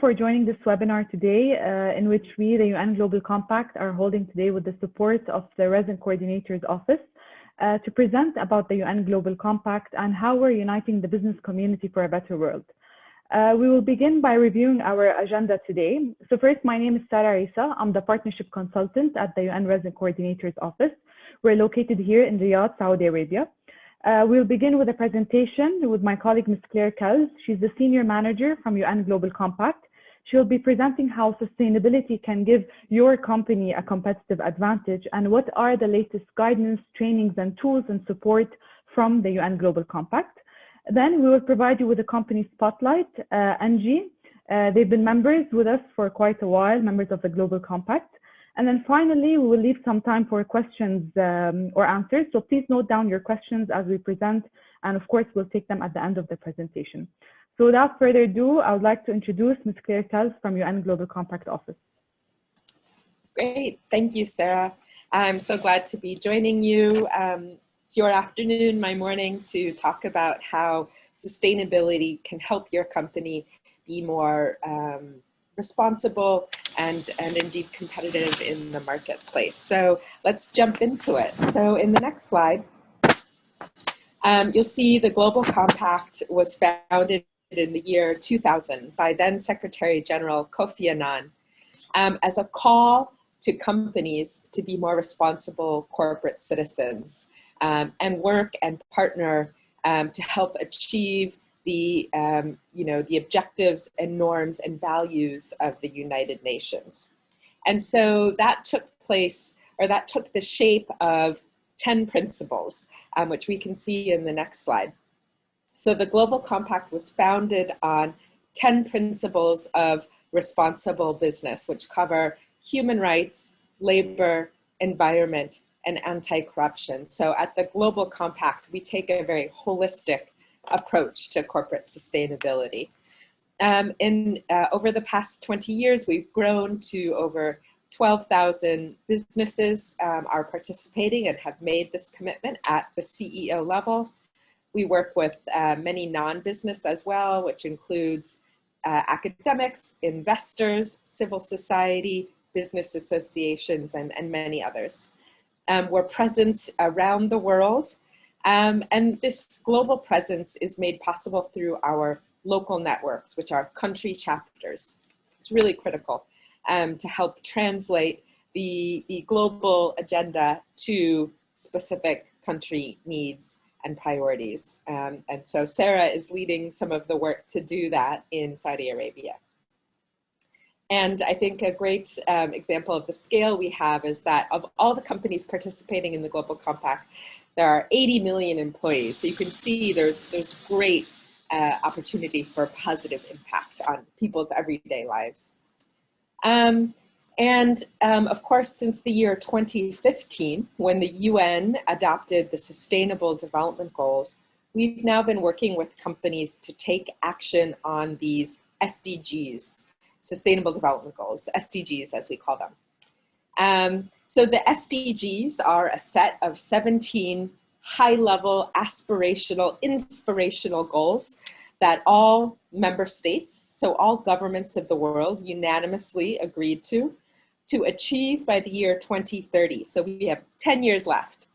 for joining this webinar today, in which we, the UN Global Compact, are holding today with the support of the Resident Coordinator's Office to present about the UN Global Compact and how we're uniting the business community for a better world. We will begin by reviewing our agenda today. So first, my name is Sarah Isa. I'm the Partnership Consultant at the UN Resident Coordinator's Office. We're located here in Riyadh, Saudi Arabia. We'll begin with a presentation with my colleague, Ms. Claire Kells. She's the Senior Manager from UN Global Compact. She'll be presenting how sustainability can give your company a competitive advantage and what are the latest guidance, trainings, and tools and support from the UN Global Compact. Then we will provide you with a company spotlight, NG. They've been members with us for quite a while, members of the Global Compact. And then finally, we will leave some time for questions or answers. So please note down your questions as we present. And of course, we'll take them at the end of the presentation. So without further ado, I would like to introduce Ms. Claire Kells from UN Global Compact Office. Great, thank you, Sarah. I'm so glad to be joining you. It's your afternoon, my morning, to talk about how sustainability can help your company be more responsible and indeed competitive in the marketplace. So let's jump into it. So in the next slide, you'll see the Global Compact was founded in the year 2000 by then Secretary General Kofi Annan as a call to companies to be more responsible corporate citizens and work and partner to help achieve the the objectives and norms and values of the United Nations. And so that took place, or that took the shape of 10 principles, which we can see in the next slide. So the Global Compact was founded on 10 principles of responsible business, which cover human rights, labor, environment, and anti-corruption. So at the Global Compact, we take a very holistic approach to corporate sustainability. Over the past 20 years, we've grown to over 12,000 businesses are participating and have made this commitment at the CEO level. We work with many non-business as well, which includes academics, investors, civil society, business associations, and many others. We're present around the world. And this global presence is made possible through our local networks, which are country chapters. It's really critical to help translate the global agenda to specific country needs and priorities. And so Sarah is leading some of the work to do that in Saudi Arabia. And I think a great example of the scale we have is that of all the companies participating in the Global Compact, there are 80 million employees. So you can see there's great opportunity for positive impact on people's everyday lives. Of course, since the year 2015, when the UN adopted the Sustainable Development Goals, we've now been working with companies to take action on these SDGs, Sustainable Development Goals, SDGs as we call them. So the SDGs are a set of 17 high-level, aspirational, inspirational goals that all member states, so all governments of the world, unanimously agreed to achieve by the year 2030. So we have 10 years left.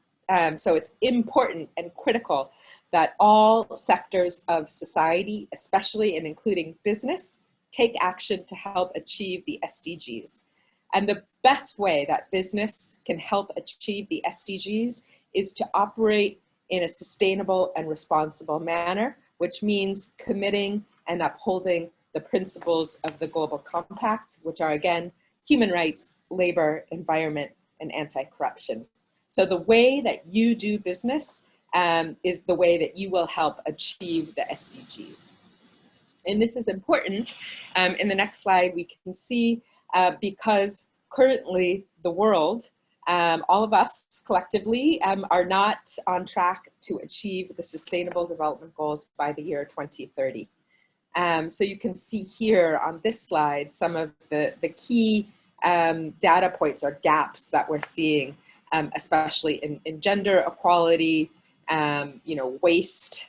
So it's important and critical that all sectors of society, especially and including business, take action to help achieve the SDGs. And the best way that business can help achieve the SDGs is to operate in a sustainable and responsible manner, which means committing and upholding the principles of the Global Compact, which are, again, human rights, labor, environment, and anti-corruption. So the way that you do business is the way that you will help achieve the SDGs. And this is important. In the next slide, we can see because currently the world, all of us collectively are not on track to achieve the Sustainable Development Goals by the year 2030. So you can see here on this slide some of the key data points or gaps that we're seeing, especially in gender equality, waste,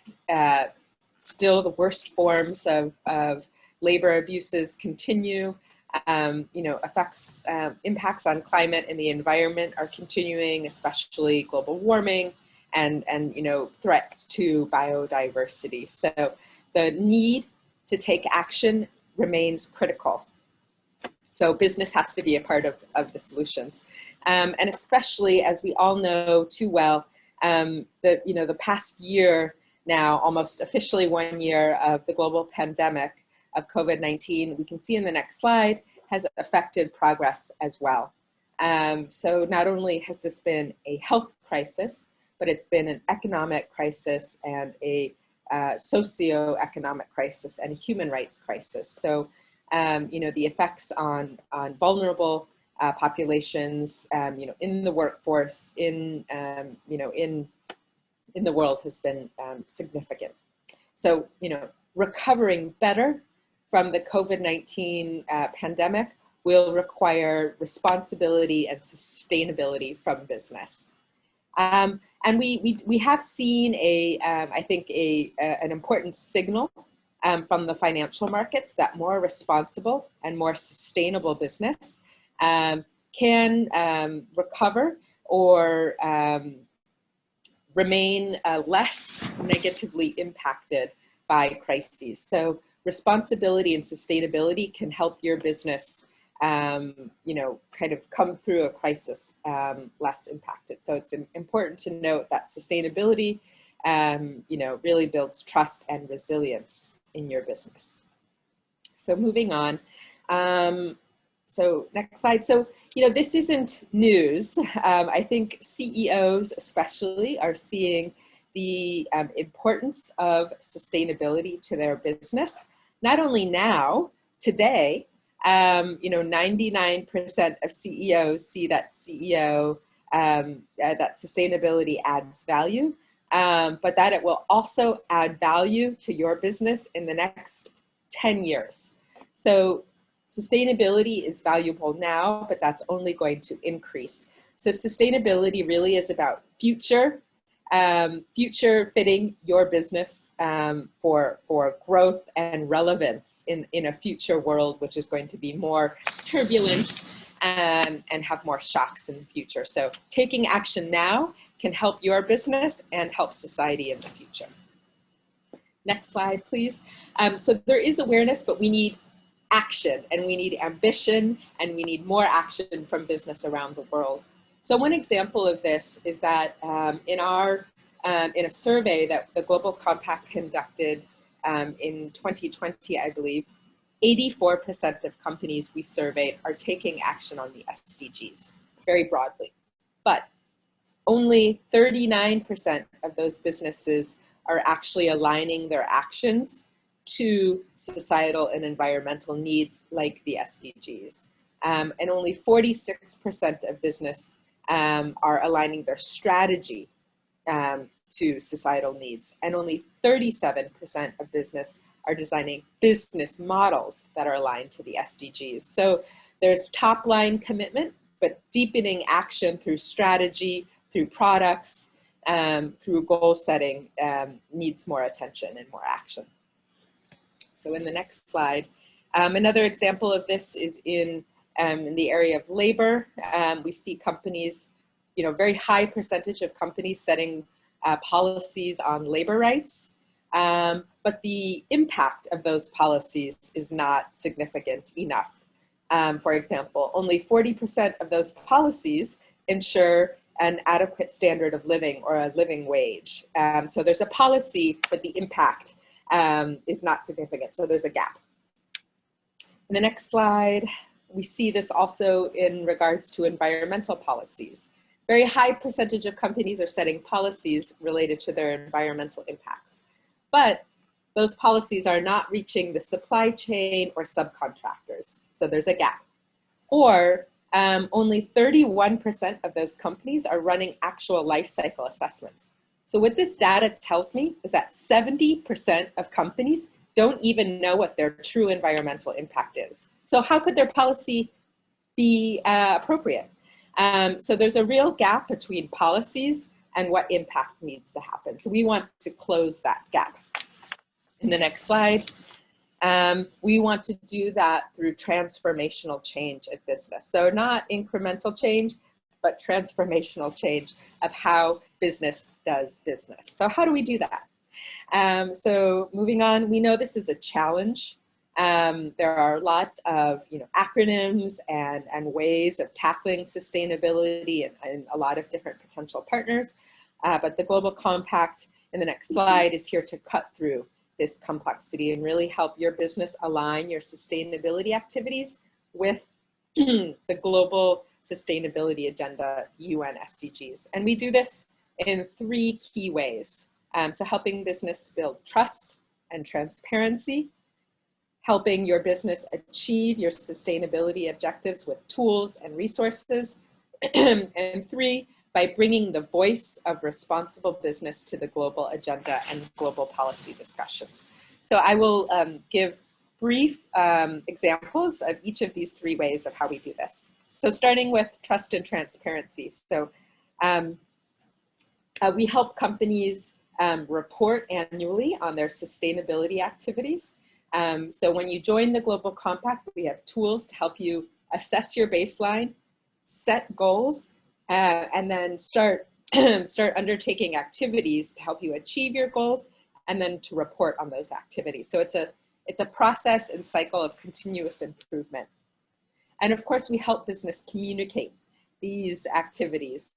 still the worst forms of labor abuses continue. Impacts on climate and the environment are continuing, especially global warming and threats to biodiversity. So the need to take action remains critical. So business has to be a part of the solutions. And especially, as we all know too well, the past year now, almost officially 1 year of the global pandemic of COVID-19, we can see in the next slide, has affected progress as well. So not only has this been a health crisis, but it's been an economic crisis and a socio-economic crisis and a human rights crisis. So, the effects on vulnerable populations, in the workforce, in the world has been significant. So, recovering better from the COVID-19 pandemic will require responsibility and sustainability from business. And we have seen I think an important signal from the financial markets that more responsible and more sustainable business can recover or remain less negatively impacted by crises. So responsibility and sustainability can help your business, kind of come through a crisis less impacted. So it's important to note that sustainability, really builds trust and resilience in your business. So moving on. So next slide. So, this isn't news. I think CEOs especially are seeing the importance of sustainability to their business, not only now, today, 99% of CEOs see that that sustainability adds value, but that it will also add value to your business in the next 10 years. So sustainability is valuable now, but that's only going to increase. So sustainability really is about future fitting your business for growth and relevance in a future world, which is going to be more turbulent and have more shocks in the future. So taking action now can help your business and help society in the future. Next slide, please. So there is awareness, but we need action, and we need ambition, and we need more action from business around the world. So one example of this is that in a survey that the Global Compact conducted in 2020, I believe, 84% of companies we surveyed are taking action on the SDGs, very broadly. But only 39% of those businesses are actually aligning their actions to societal and environmental needs like the SDGs. And only 46% of business are aligning their strategy to societal needs. And only 37% of business are designing business models that are aligned to the SDGs. So there's top line commitment, but deepening action through strategy, through products, through goal setting needs more attention and more action. So in the next slide, another example of this is in the area of labor. We see companies, very high percentage of companies setting policies on labor rights, but the impact of those policies is not significant enough. For example, only 40% of those policies ensure an adequate standard of living or a living wage. So there's a policy, but the impact is not significant. So there's a gap. In the next slide, we see this also in regards to environmental policies. Very high percentage of companies are setting policies related to their environmental impacts, but those policies are not reaching the supply chain or subcontractors. So there's a gap. Or only 31% of those companies are running actual life cycle assessments. So what this data tells me is that 70% of companies don't even know what their true environmental impact is. So how could their policy be appropriate? So there's a real gap between policies and what impact needs to happen. So we want to close that gap. In the next slide, We want to do that through transformational change at business. So not incremental change, but transformational change of how business does business. So how do we do that? So moving on, we know this is a challenge. There are a lot of acronyms and ways of tackling sustainability and a lot of different potential partners. But the Global Compact in the next slide is here to cut through this complexity and really help your business align your sustainability activities with the global sustainability agenda, UN SDGs. And we do this in 3 key ways. So helping business build trust and transparency, helping your business achieve your sustainability objectives with tools and resources, and 3, by bringing the voice of responsible business to the global agenda and global policy discussions. So I will give brief examples of each of these 3 ways of how we do this. So starting with trust and transparency. So we help companies report annually on their sustainability activities. So when you join the Global Compact, we have tools to help you assess your baseline, set goals, and then start undertaking activities to help you achieve your goals, and then to report on those activities. So it's a process and cycle of continuous improvement. And of course, we help business communicate these activities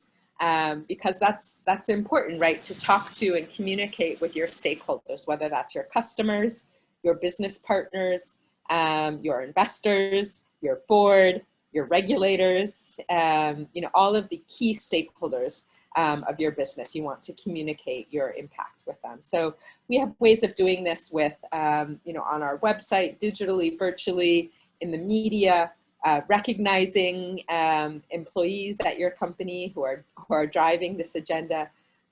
because that's important, right? To talk to and communicate with your stakeholders, whether that's your customers, your business partners, your investors, your board, your regulators, all of the key stakeholders of your business. You want to communicate your impact with them. So we have ways of doing this with, on our website, digitally, virtually, in the media, recognizing employees at your company who are driving this agenda,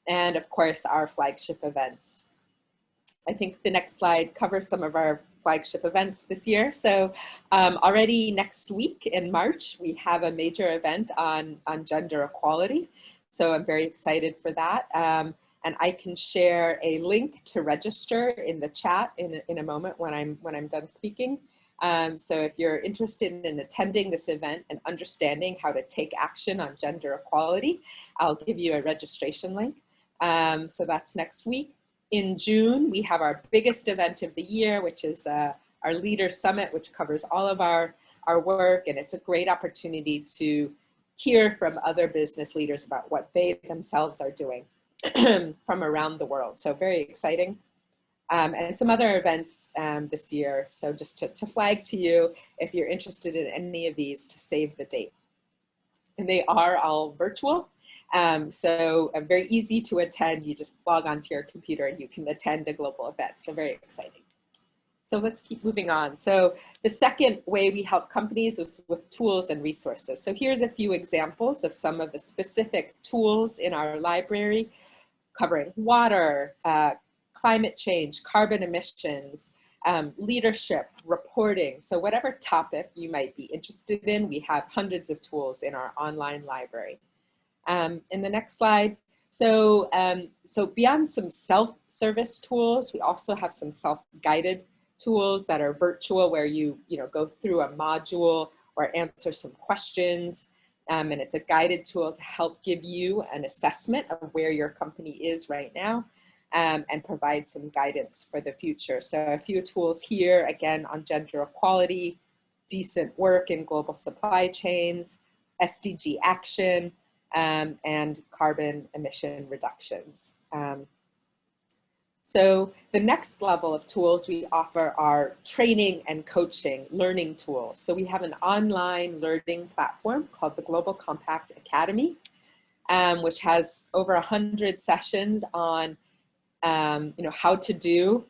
and of course, our flagship events. I think the next slide covers some of our flagship events this year. So already next week in March, we have a major event on gender equality. So I'm very excited for that. And I can share a link to register in the chat in a moment when I'm done speaking. So if you're interested in attending this event and understanding how to take action on gender equality, I'll give you a registration link. So that's next week. In June, we have our biggest event of the year, which is our Leader Summit, which covers all of our work. And it's a great opportunity to hear from other business leaders about what they themselves are doing from around the world. So very exciting. And some other events this year. So just to flag to you, if you're interested in any of these, to save the date. And they are all virtual. So very easy to attend. You just log onto your computer and you can attend a global event. So very exciting. So let's keep moving on. So the second way we help companies is with tools and resources. So here's a few examples of some of the specific tools in our library covering water, climate change, carbon emissions, leadership, reporting. So whatever topic you might be interested in, we have hundreds of tools in our online library. In the next slide, so beyond some self-service tools, we also have some self-guided tools that are virtual, where you go through a module or answer some questions, and it's a guided tool to help give you an assessment of where your company is right now, and provide some guidance for the future. So a few tools here, again, on gender equality, decent work in global supply chains, SDG action, and carbon emission reductions. So the next level of tools we offer are training and coaching, learning tools. So we have an online learning platform called the Global Compact Academy, which has over 100 sessions on how to do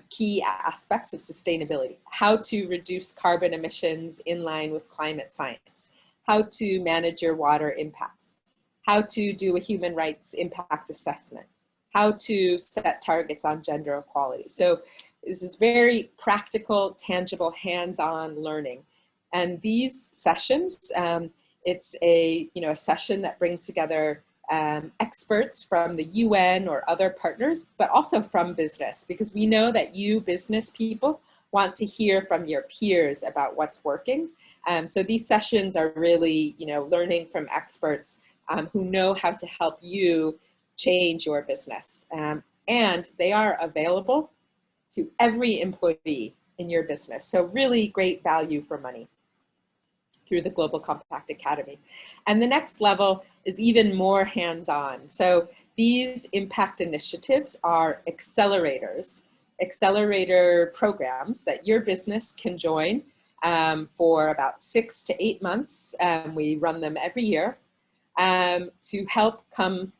key aspects of sustainability, how to reduce carbon emissions in line with climate science, how to manage your water impacts, how to do a human rights impact assessment, how to set targets on gender equality. So this is very practical, tangible, hands-on learning. And these sessions, it's a session that brings together experts from the UN or other partners, but also from business, because we know that you business people want to hear from your peers about what's working. So these sessions are really, learning from experts who know how to help you change your business. And they are available to every employee in your business. So really great value for money through the Global Compact Academy. And the next level is even more hands-on. So these impact initiatives are accelerators, accelerator programs that your business can join for about 6 to 8 months. We run them every year to help come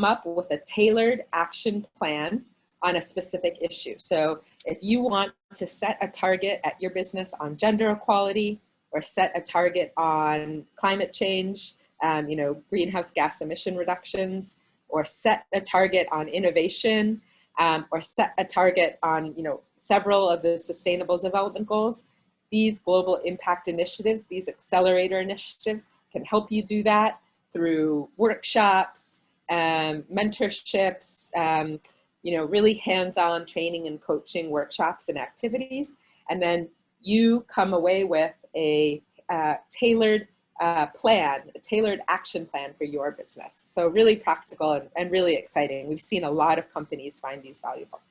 up with a tailored action plan on a specific issue. So if you want to set a target at your business on gender equality, or set a target on climate change, greenhouse gas emission reductions, or set a target on innovation, or set a target on, several of the sustainable development goals, these global impact initiatives, these accelerator initiatives can help you do that through workshops, mentorships, really hands-on training and coaching workshops and activities. And then you come away with a tailored plan, a tailored action plan for your business. So really practical and really exciting. We've seen a lot of companies find these valuable.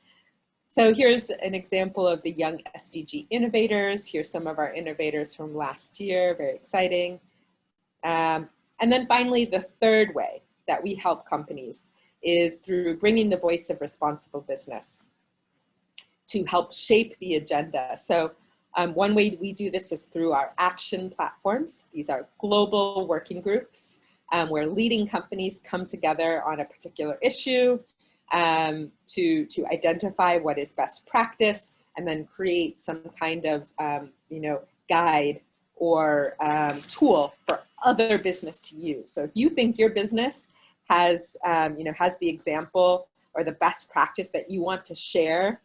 So here's an example of the Young SDG Innovators. Here's some of our innovators from last year, very exciting. And then finally, the third way that we help companies is through bringing the voice of responsible business to help shape the agenda. So one way we do this is through our action platforms. These are global working groups where leading companies come together on a particular issue to identify what is best practice and then create some kind of guide or tool for other business to use. So if you think your business has the example or the best practice that you want to share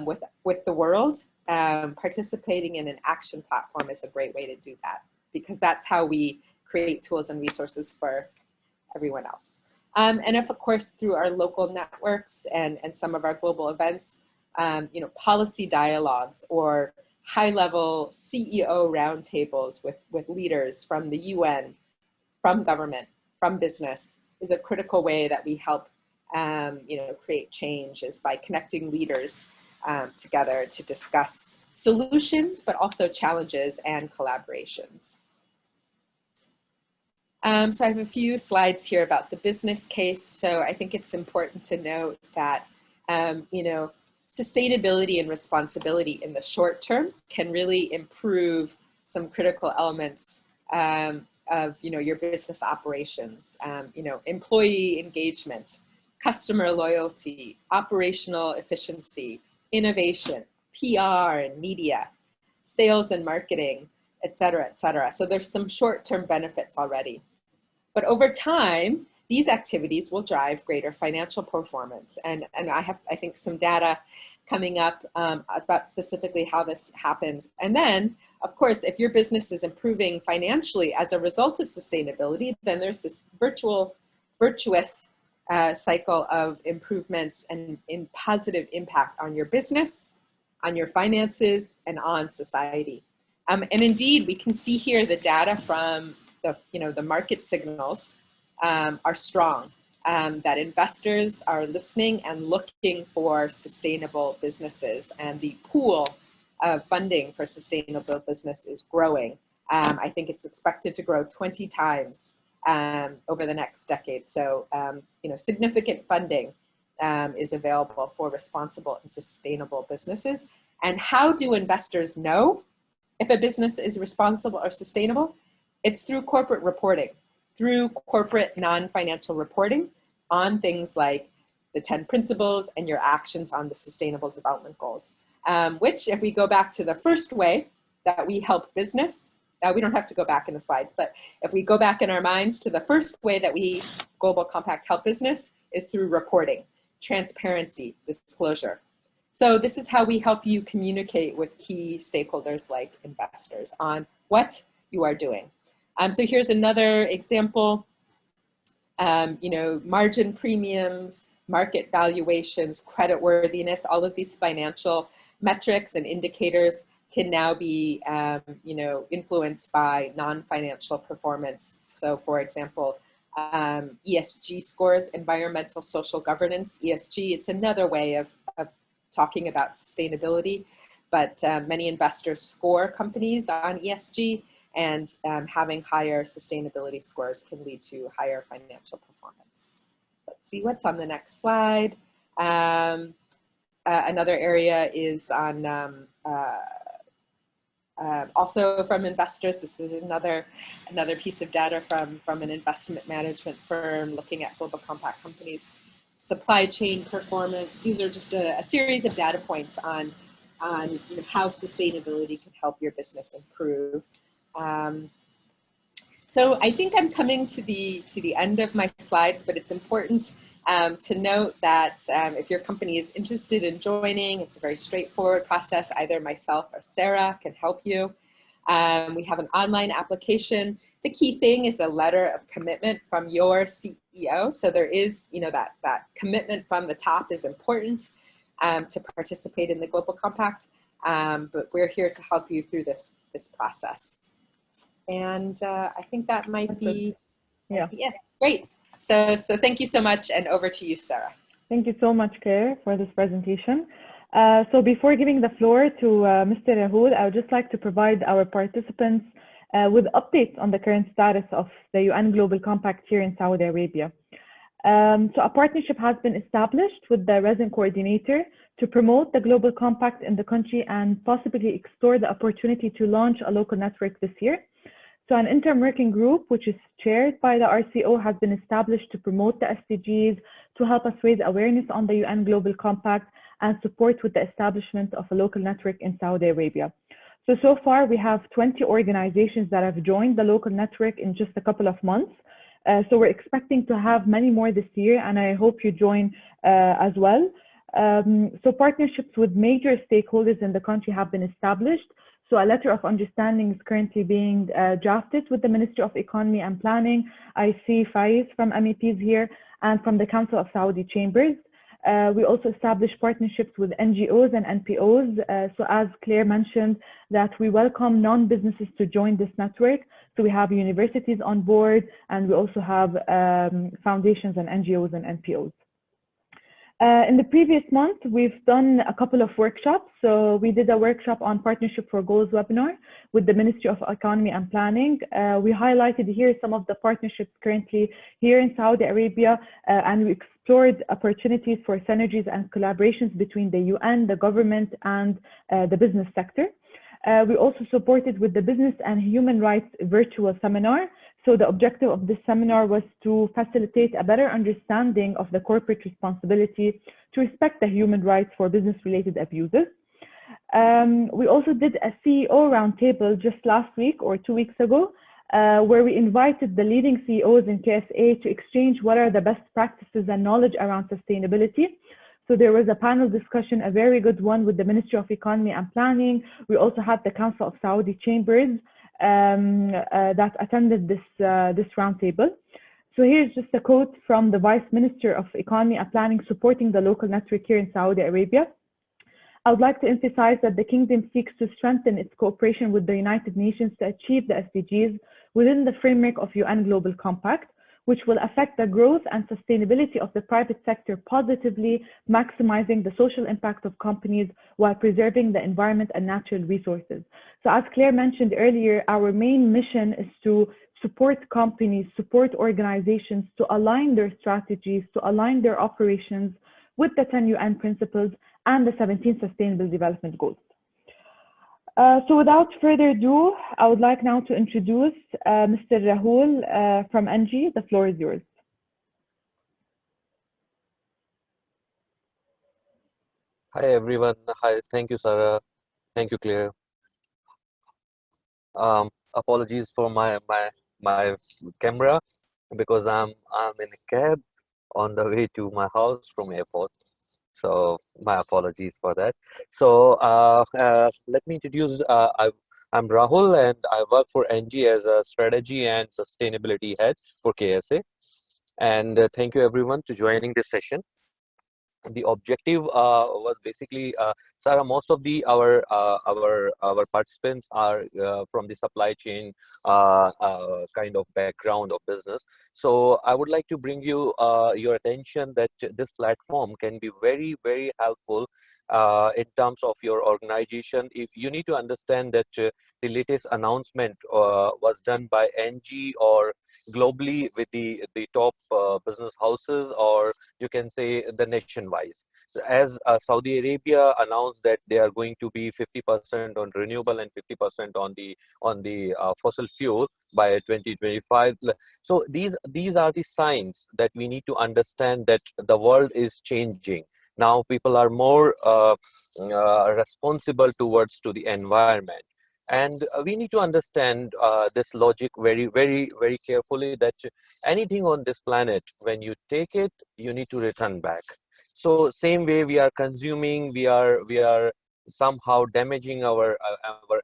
with the world, participating in an action platform is a great way to do that, because that's how we create tools and resources for everyone else. And of course, through our local networks and some of our global events, policy dialogues or high-level CEO roundtables with leaders from the UN, from government, from business is a critical way that we help create change, is by connecting leaders together to discuss solutions, but also challenges and collaborations. So I have a few slides here about the business case. So I think it's important to note that, sustainability and responsibility in the short term can really improve some critical elements of your business operations, employee engagement, customer loyalty, operational efficiency, innovation, PR and media, sales and marketing, et cetera, et cetera. So there's some short-term benefits already. But over time, these activities will drive greater financial performance. And I think some data coming up about specifically how this happens. And then, of course, if your business is improving financially as a result of sustainability, then there's this virtuous cycle of improvements and in positive impact on your business, on your finances, and on society. And indeed, we can see here the data from the market signals are strong, that investors are listening and looking for sustainable businesses, and the pool of funding for sustainable business is growing. I think it's expected to grow 20 times over the next decade. So, significant funding is available for responsible and sustainable businesses. And how do investors know if a business is responsible or sustainable? It's through corporate reporting, through corporate non-financial reporting on things like the 10 principles and your actions on the sustainable development goals, which, if we go back to the first way that we help business, we don't have to go back in the slides, but if we go back in our minds to the first way that we, Global Compact, help business is through reporting, transparency, disclosure. So this is how we help you communicate with key stakeholders like investors on what you are doing. So here's another example, margin premiums, market valuations, credit worthiness, all of these financial metrics and indicators can now be influenced by non-financial performance. So for example, ESG scores, environmental social governance, ESG, it's another way of talking about sustainability, but many investors score companies on ESG, and having higher sustainability scores can lead to higher financial performance. Let's see what's on the next slide. Another area is on also from investors. This is another piece of data from an investment management firm looking at global compact companies' supply chain performance. These are just a series of data points on how sustainability can help your business improve. So I think I'm coming to the end of my slides, but it's important to note that if your company is interested in joining, it's a very straightforward process. Either myself or Sarah can help you. We have an online application. The key thing is a letter of commitment from your CEO. So there is, that commitment from the top is important to participate in the Global Compact. But we're here to help you through this process. And I think that might be, yeah, great. So thank you so much, and over to you, Sarah. Thank you so much, Claire, for this presentation. So before giving the floor to Mr. Rahul, I would just like to provide our participants with updates on the current status of the UN Global Compact here in Saudi Arabia. So a partnership has been established with the resident coordinator to promote the Global Compact in the country and possibly explore the opportunity to launch a local network this year. So an interim working group, which is chaired by the RCO, has been established to promote the SDGs, to help us raise awareness on the UN Global Compact, and support with the establishment of a local network in Saudi Arabia. So far we have 20 organizations that have joined the local network in just a couple of months. So we're expecting to have many more this year, and I hope you join as well. So partnerships with major stakeholders in the country have been established. So a letter of understanding is currently being drafted with the Ministry of Economy and Planning. I see Faiz from MEPs here, and from the Council of Saudi Chambers. We also established partnerships with NGOs and NPOs. So as Claire mentioned, that we welcome non-businesses to join this network. So we have universities on board, and we also have foundations and NGOs and NPOs. In the previous month, we've done a couple of workshops. So we did a workshop on Partnership for Goals webinar with the Ministry of Economy and Planning. We highlighted here some of the partnerships currently here in Saudi Arabia, and we explored opportunities for synergies and collaborations between the UN, the government, and the business sector. We also supported with the Business and Human Rights virtual seminar. So the objective of this seminar was to facilitate a better understanding of the corporate responsibility to respect the human rights for business-related abuses. We also did a CEO roundtable just last week or 2 weeks ago, where we invited the leading CEOs in KSA to exchange what are the best practices and knowledge around sustainability. So there was a panel discussion, a very good one with the Ministry of Economy and Planning. We also had the Council of Saudi Chambers that attended this roundtable. So here's just a quote from the Vice Minister of Economy and Planning supporting the local network here in Saudi Arabia. I would like to emphasize that the Kingdom seeks to strengthen its cooperation with the United Nations to achieve the SDGs within the framework of UN Global Compact, which will affect the growth and sustainability of the private sector positively, maximizing the social impact of companies while preserving the environment and natural resources. So as Claire mentioned earlier, our main mission is to support companies, support organizations to align their strategies, to align their operations with the 10 UN principles and the 17 Sustainable Development Goals. So without further ado, I would like now to introduce Mr. Rahul from NG. The floor is yours. Hi everyone. Hi, thank you, Sarah. Thank you, Claire. Apologies for my camera because I'm in a cab on the way to my house from airport. So my apologies for that. So let me introduce, I'm Rahul and I work for NG as a strategy and sustainability head for KSA. And thank you everyone to joining this session. the objective was basically, Sarah, most of the our participants are from the supply chain kind of background of business. So I would like to bring you your attention that this platform can be very, very helpful in terms of your organization. If you need to understand that the latest announcement was done by NG or globally with the top business houses, or you can say the nationwide. As Saudi Arabia announced that they are going to be 50% on renewable and 50% on the fossil fuel by 2025. So these are the signs that we need to understand that the world is changing. Now people are more responsible towards to the environment. And we need to understand this logic very, very, very carefully, that anything on this planet, when you take it, you need to return back. So same way we are consuming, we are somehow damaging our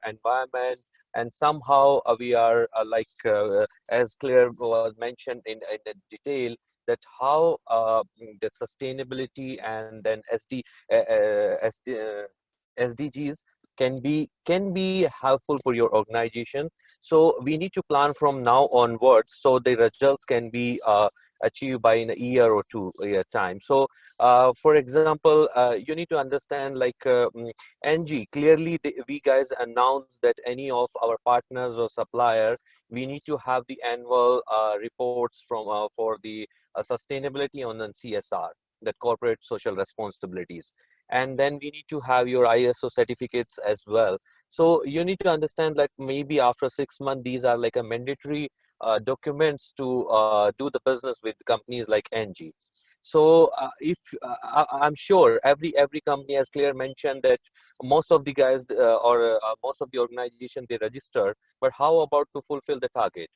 environment, and somehow we are as Claire was mentioned in the detail, that how the sustainability and then SDGs can be helpful for your organization. So we need to plan from now onwards, so the results can be achieved by in a year or two year time. So for example, you need to understand, like NG clearly, we guys announced that any of our partners or supplier, we need to have the annual reports from for the sustainability on the CSR, that corporate social responsibilities. And then we need to have your ISO certificates as well. So you need to understand, like maybe after 6 months, these are like a mandatory documents to do the business with companies like NG. So if I'm sure every company, as Claire mentioned, that most of the guys or most of the organization, they register, but how about to fulfill the target?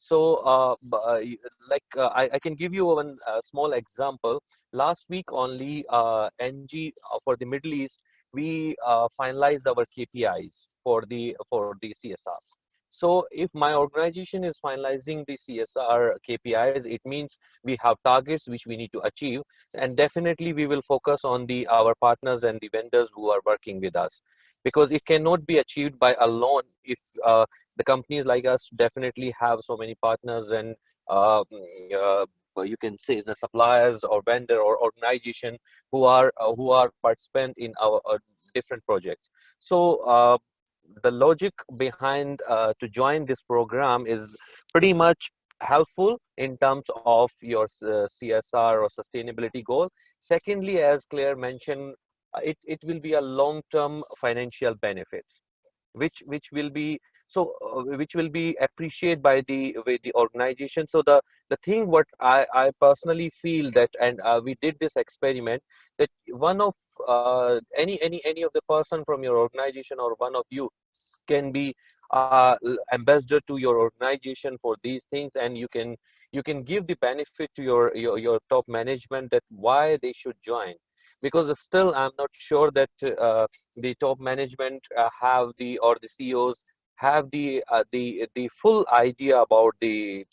So, I can give you one small example. Last week only, NG for the Middle East, we finalized our KPIs for the CSR. So, if my organization is finalizing the CSR KPIs, it means we have targets which we need to achieve, and definitely we will focus on the our partners and the vendors who are working with us, because it cannot be achieved by alone. If the companies like us definitely have so many partners and you can say the suppliers or vendor or organization who are participant in our different projects. So the logic behind to join this program is pretty much helpful in terms of your CSR or sustainability goal. Secondly, as Claire mentioned, it will be a long-term financial benefits, which will be which will be appreciated by the organization. So the thing what I personally feel that, and we did this experiment, that one of any of the person from your organization or one of you can be ambassador to your organization for these things, and you can give the benefit to your top management that why they should join. Because still I'm not sure that the top management have the, or the CEOs have the full idea about the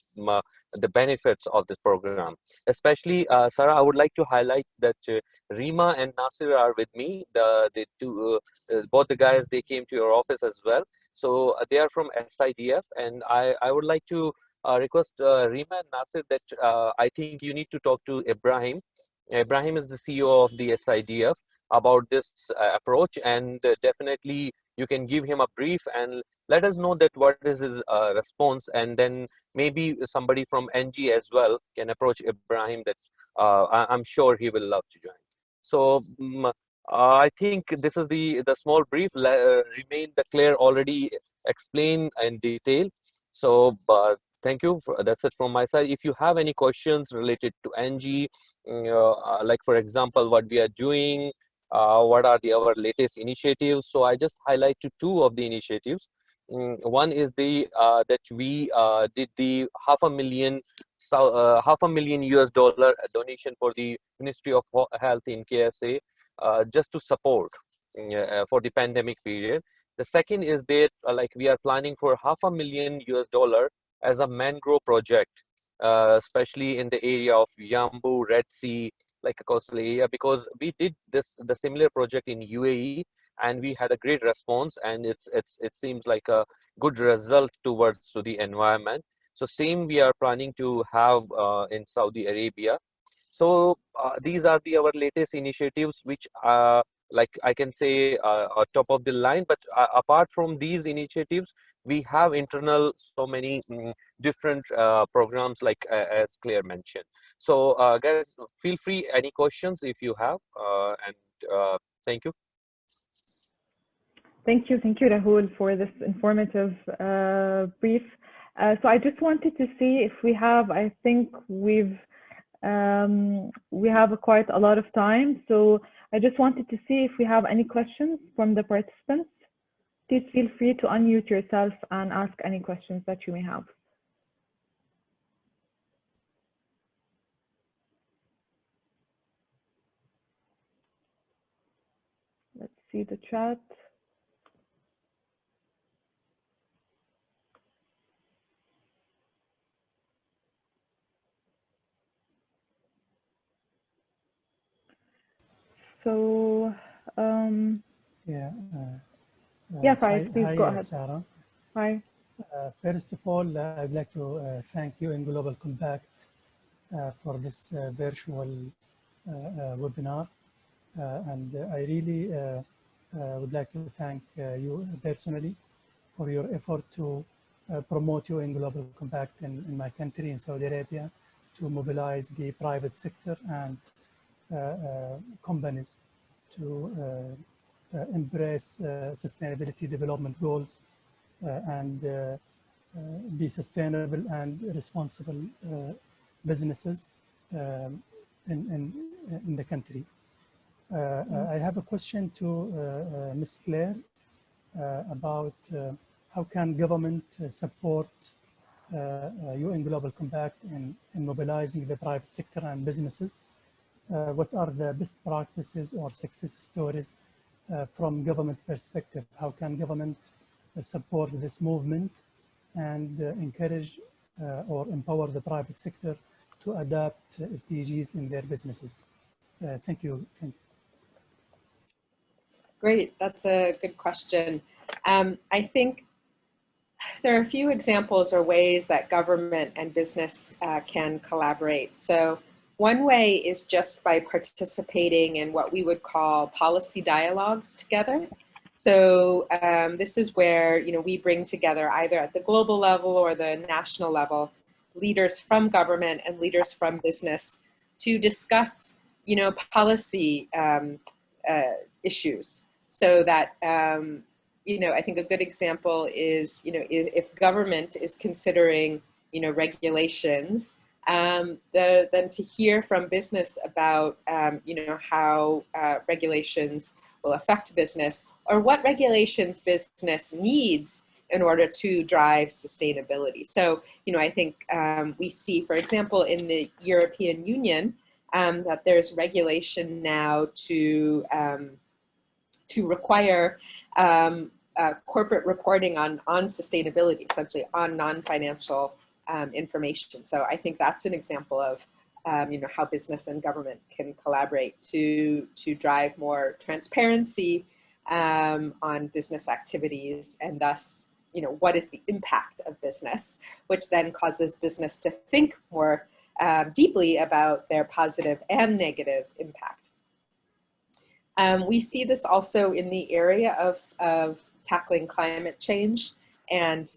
benefits of this program. Especially Sarah, I would like to highlight that Rima and Nasir are with me, the two both the guys, they came to your office as well. So they are from SIDF, and I would like to request Rima and Nasir that I think you need to talk to Ibrahim. Ibrahim is the CEO of the SIDF about this approach, and definitely you can give him a brief and let us know that what is his response, and then maybe somebody from NG as well can approach Ibrahim, that I'm sure he will love to join. So I think this is the small brief. Remain the Claire already explained in detail. So thank you. That's it from my side. If you have any questions related to NG, like for example, what we are doing, what are our latest initiatives. So I just highlight to two of the initiatives. One is the that we did the half a million US dollar donation for the Ministry of Health in KSA, just to support for the pandemic period. The second is that like we are planning for half a million US dollar as a mangrove project, especially in the area of Yambu, Red Sea, like a coastal area, because we did the similar project in UAE, and we had a great response, and it seems like a good result towards to the environment. So same we are planning to have in Saudi Arabia. So these are our latest initiatives, which like I can say are top of the line. But apart from these initiatives, we have internal so many different programs, like as Claire mentioned. So guys, feel free any questions if you have, and thank you. Thank you, Rahul, for this informative brief. So I just wanted to see if we have, I think we have quite a lot of time. So I just wanted to see if we have any questions from the participants. Please feel free to unmute yourself and ask any questions that you may have. Let's see the chat. So, yeah, Farid, please go ahead. Sarah. Hi. First of all, I'd like to thank you in Global Compact for this virtual webinar. And I really would like to thank you personally for your effort to promote you in Global Compact in my country, in Saudi Arabia, to mobilize the private sector and companies to embrace sustainability development goals and be sustainable and responsible businesses in the country. I have a question to Ms. Claire about how can government support UN Global Compact in mobilizing the private sector and businesses. What are the best practices or success stories from government perspective? How can government support this movement and encourage or empower the private sector to adapt SDGs in their businesses? Thank you. Great, that's a good question. I think there are a few examples or ways that government and business can collaborate. So one way is just by participating in what we would call policy dialogues together. So this is where we bring together, either at the global level or the national level, leaders from government and leaders from business to discuss policy issues. So that I think a good example is if government is considering regulations, then to hear from business about how regulations will affect business, or what regulations business needs in order to drive sustainability. So I think we see, for example, in the European Union, that there's regulation now to require corporate reporting on sustainability, essentially on non-financial information. So I think that's an example of how business and government can collaborate to drive more transparency on business activities, and thus what is the impact of business, which then causes business to think more deeply about their positive and negative impact. We see this also in the area of tackling climate change and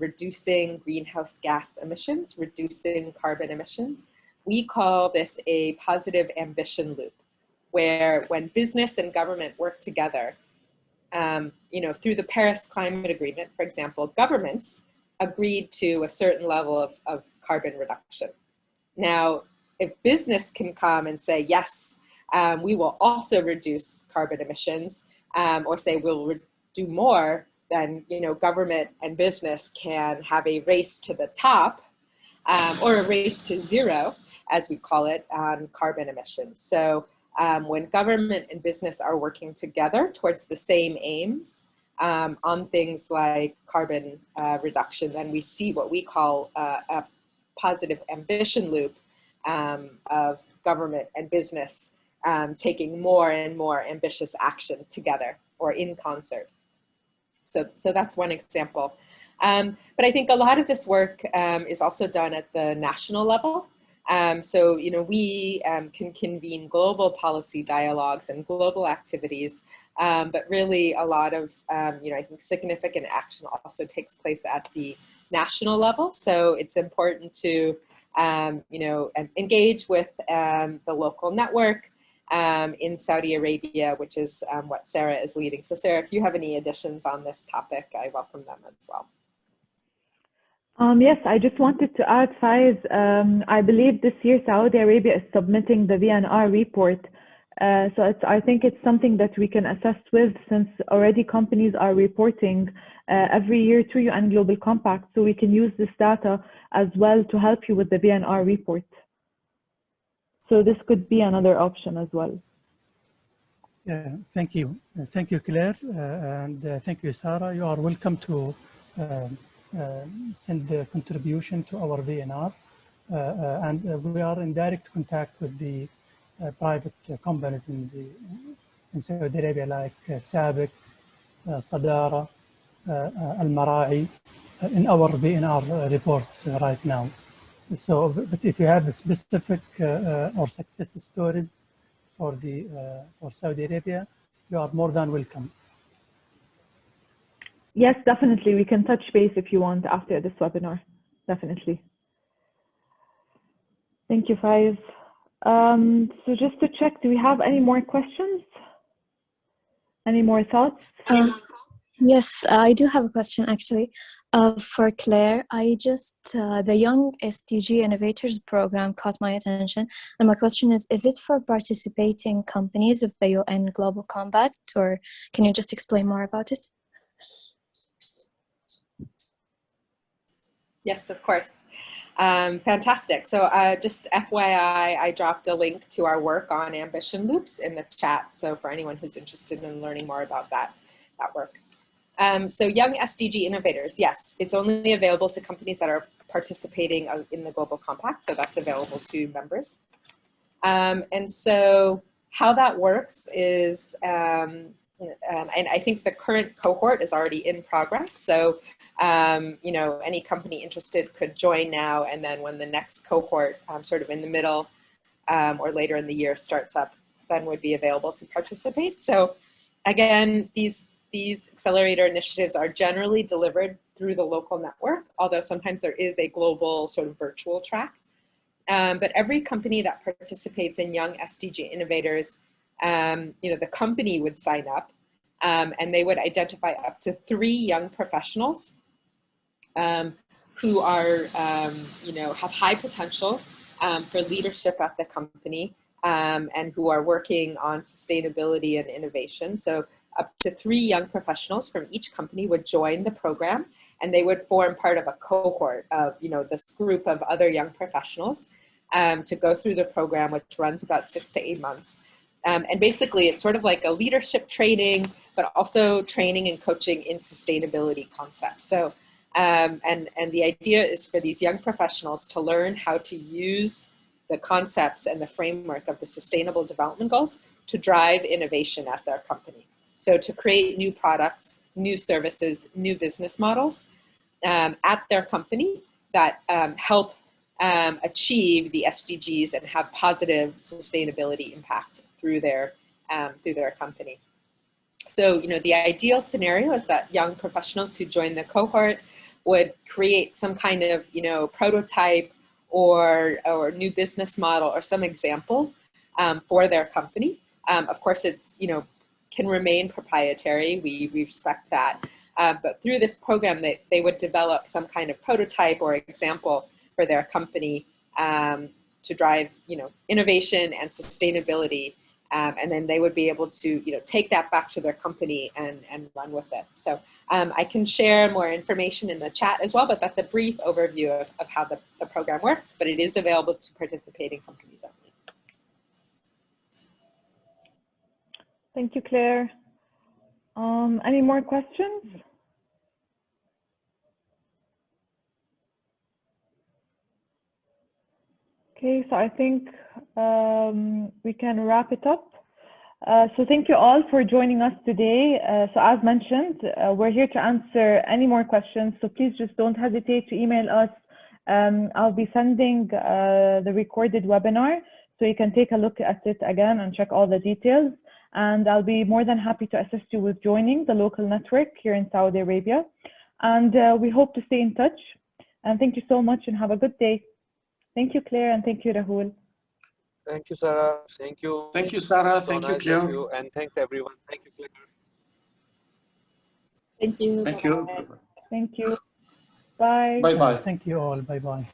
reducing greenhouse gas emissions, reducing carbon emissions. We call this a positive ambition loop, where when business and government work together, through the Paris Climate Agreement, for example, governments agreed to a certain level of carbon reduction. Now, if business can come and say, yes, we will also reduce carbon emissions, or say we'll do more, then government and business can have a race to the top, or a race to zero, as we call it, on carbon emissions. So when government and business are working together towards the same aims on things like carbon reduction, then we see what we call a positive ambition loop, of government and business taking more and more ambitious action together or in concert. So that's one example. But I think a lot of this work is also done at the national level. So, you know, we can convene global policy dialogues and global activities, but really a lot of, you know, I think significant action also takes place at the national level. So it's important to, you know, engage with the local network in Saudi Arabia, which is what Sarah is leading. So Sarah, if you have any additions on this topic, I welcome them as well. Yes, I just wanted to add, Faiz, I believe this year Saudi Arabia is submitting the VNR report. So I think it's something that we can assess with, since already companies are reporting every year to UN Global Compact. So we can use this data as well to help you with the VNR report. So this could be another option as well. Yeah, thank you. Thank you, Claire. And thank you, Sarah. You are welcome to send the contribution to our VNR. And we are in direct contact with the private companies in Saudi Arabia, like Sabic, Sadara, Al Mara'i, in our VNR report right now. So, but if you have specific or success stories for Saudi Arabia, you are more than welcome. Yes, definitely. We can touch base if you want after this webinar. Definitely. Thank you, Faiz. So just to check, do we have any more questions? Any more thoughts? Yes, I do have a question actually for Claire. The Young SDG Innovators Program caught my attention. And my question is it for participating companies of the UN Global Compact, or can you just explain more about it? Yes, of course. Fantastic. So just FYI, I dropped a link to our work on ambition loops in the chat. So for anyone who's interested in learning more about that work. So Young SDG Innovators, yes, it's only available to companies that are participating in the Global Compact. So that's available to members. And so how that works is, and I think the current cohort is already in progress. So you know, any company interested could join now, and then when the next cohort, sort of in the middle or later in the year, starts up, then would be available to participate. So again, these accelerator initiatives are generally delivered through the local network, although sometimes there is a global sort of virtual track. But every company that participates in Young SDG Innovators, you know, the company would sign up, and they would identify up to 3 young professionals who are, you know, have high potential for leadership at the company, and who are working on sustainability and innovation. So up to 3 young professionals from each company would join the program, and they would form part of a cohort of, you know, this group of other young professionals to go through the program, which runs about 6 to 8 months. And basically, it's sort of like a leadership training, but also training and coaching in sustainability concepts. So, and the idea is for these young professionals to learn how to use the concepts and the framework of the Sustainable Development Goals to drive innovation at their company. So to create new products, new services, new business models at their company that help achieve the SDGs and have positive sustainability impact through their company. So, you know, the ideal scenario is that young professionals who join the cohort would create some kind of, you know, prototype or new business model or some example for their company. Of course, it's, you know, can remain proprietary. We respect that. But through this program, they would develop some kind of prototype or example for their company to drive, you know, innovation and sustainability. And then they would be able to, you know, take that back to their company and run with it. So I can share more information in the chat as well, but that's a brief overview of how the program works, but it is available to participating companies only. Thank you, Claire. Any more questions? Okay, so I think we can wrap it up. So thank you all for joining us today. So as mentioned, we're here to answer any more questions. So please just don't hesitate to email us. I'll be sending the recorded webinar so you can take a look at it again and check all the details. And I'll be more than happy to assist you with joining the local network here in Saudi Arabia. And we hope to stay in touch. And thank you so much and have a good day. Thank you, Claire, and thank you, Rahul. Thank you, Sarah. Thank you. Thank you, Sarah. So Thank you, nice Claire. of you. And thanks, everyone. Thank you, Claire. Thank you. Thank you. Thank you. Bye. Bye-bye. Thank you all. Bye-bye.